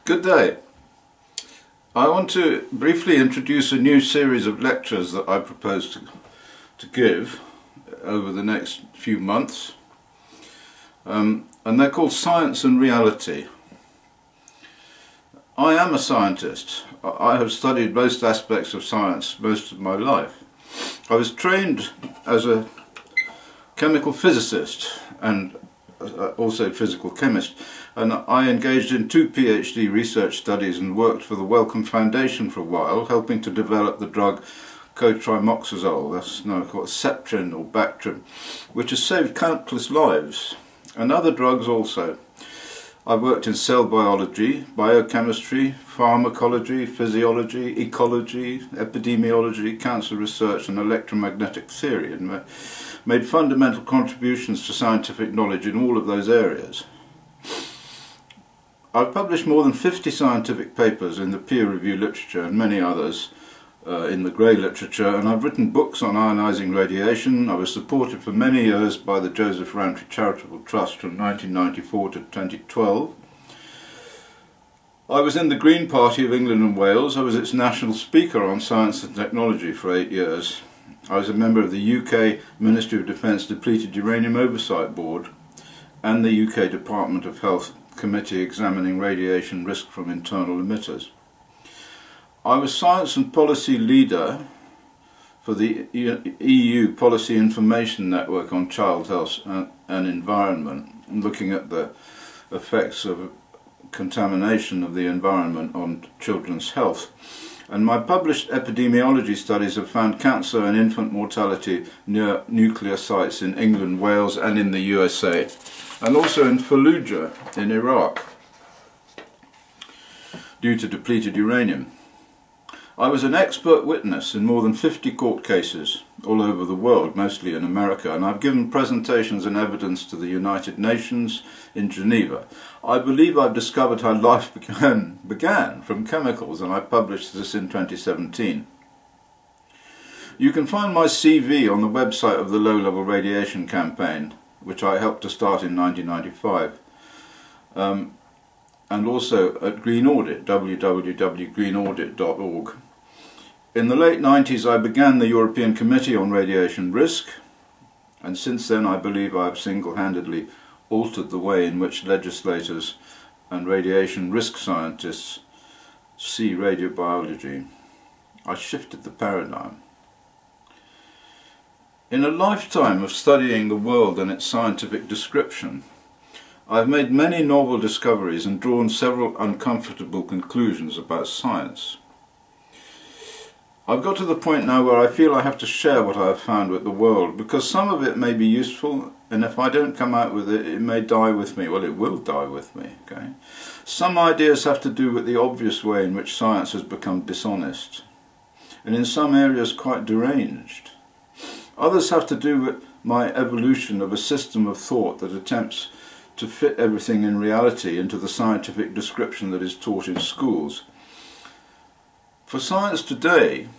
Good day. I want to briefly introduce a new series of lectures that I propose to give over the next few months, and they're called Science and Reality. I am a scientist. I have studied most aspects of science most of my life. I was trained as a chemical physicist and also physical chemist, and I engaged in 2 PhD research studies and worked for the Wellcome Foundation for a while, helping to develop the drug cotrimoxazole, that's now called Septrin or Bactrim, which has saved countless lives, and other drugs also. I've worked in cell biology, biochemistry, pharmacology, physiology, ecology, epidemiology, cancer research and electromagnetic theory, and made fundamental contributions to scientific knowledge in all of those areas. I've published more than 50 scientific papers in the peer-reviewed literature and many others in the grey literature, and I've written books on ionising radiation. I was supported for many years by the Joseph Rantry Charitable Trust from 1994 to 2012. I was in the Green Party of England and Wales. I was its national speaker on science and technology for 8 years. I was a member of the UK Ministry of Defence Depleted Uranium Oversight Board and the UK Department of Health Committee examining radiation risk from internal emitters. I was Science and Policy Leader for the EU Policy Information Network on Child Health and Environment, looking at the effects of contamination of the environment on children's health. And my published epidemiology studies have found cancer and infant mortality near nuclear sites in England, Wales and in the USA, and also in Fallujah in Iraq due to depleted uranium. I was an expert witness in more than 50 court cases all over the world, mostly in America, and I've given presentations and evidence to the United Nations in Geneva. I believe I've discovered how life began from chemicals, and I published this in 2017. You can find my CV on the website of the Low Level Radiation Campaign, which I helped to start in 1995. And also at Green Audit, www.greenaudit.org. In the late 90s I began the European Committee on Radiation Risk, and since then I believe I have single-handedly altered the way in which legislators and radiation risk scientists see radiobiology. I shifted the paradigm. In a lifetime of studying the world and its scientific description, I have made many novel discoveries and drawn several uncomfortable conclusions about science. I've got to the point now where I feel I have to share what I have found with the world, because some of it may be useful, and if I don't come out with it, it may die with me. Well, it will die with me, okay? Some ideas have to do with the obvious way in which science has become dishonest, and in some areas quite deranged. Others have to do with my evolution of a system of thought that attempts to fit everything in reality into the scientific description that is taught in schools. For science today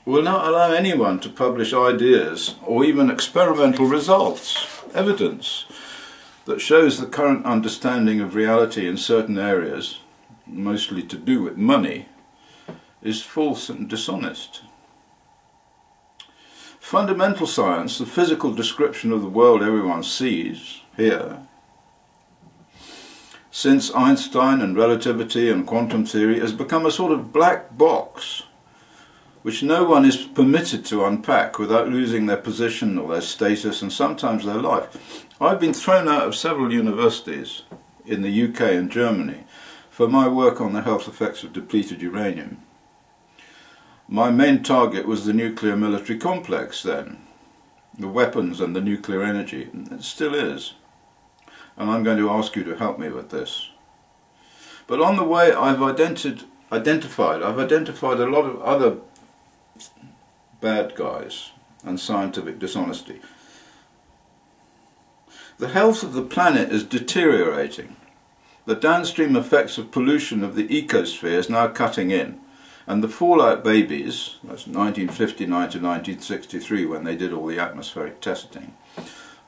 will not allow anyone to publish ideas or even experimental results, evidence that shows the current understanding of reality in certain areas, mostly to do with money, is false and dishonest. Fundamental science, the physical description of the world everyone sees here, since Einstein and relativity and quantum theory, has become a sort of black box which no one is permitted to unpack without losing their position or their status and sometimes their life. I've been thrown out of several universities in the UK and Germany for my work on the health effects of depleted uranium. My main target was the nuclear military complex then, the weapons and the nuclear energy, and it still is. And I'm going to ask you to help me with this. But on the way I've identified a lot of other bad guys and scientific dishonesty. The health of the planet is deteriorating. The downstream effects of pollution of the ecosphere is now cutting in, and the fallout babies, that's 1959 to 1963 when they did all the atmospheric testing,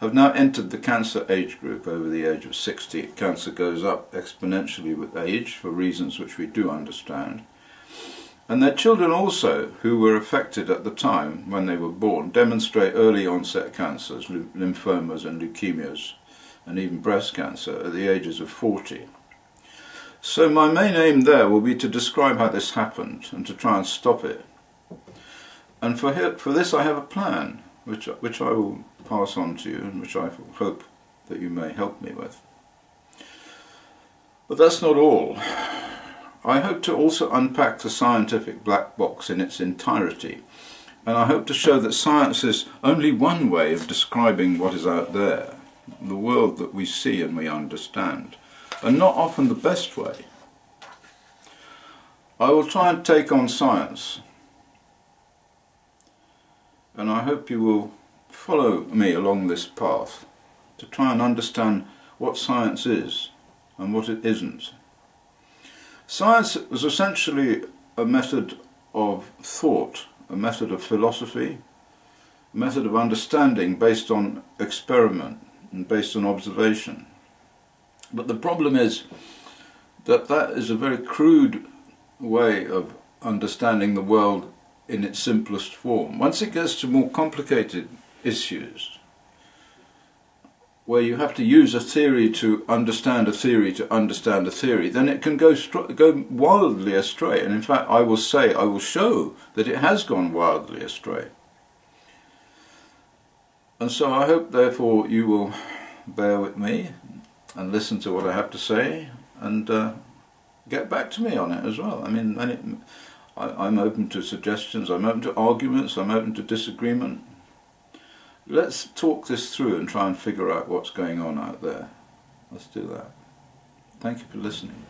have now entered the cancer age group over the age of 60. Cancer goes up exponentially with age for reasons which we do understand. And their children also, who were affected at the time when they were born, demonstrate early onset cancers, lymphomas and leukemias, and even breast cancer at the ages of 40. So my main aim there will be to describe how this happened and to try and stop it. And for this I have a plan, which I will pass on to you and which I hope that you may help me with. But that's not all. I hope to also unpack the scientific black box in its entirety, and I hope to show that science is only one way of describing what is out there, the world that we see and we understand, and not often the best way. I will try and take on science, and I hope you will follow me along this path to try and understand what science is and what it isn't. Science is essentially a method of thought, a method of philosophy, a method of understanding based on experiment and based on observation. But the problem is that that is a very crude way of understanding the world in its simplest form. Once it gets to more complicated issues, where you have to use a theory to understand a theory to understand a theory, then it can go wildly astray. And in fact, I will show that it has gone wildly astray. And so I hope, therefore, you will bear with me and listen to what I have to say and get back to me on it as well. I mean, I'm open to suggestions, I'm open to arguments, I'm open to disagreement. Let's talk this through and try and figure out what's going on out there. Let's do that. Thank you for listening.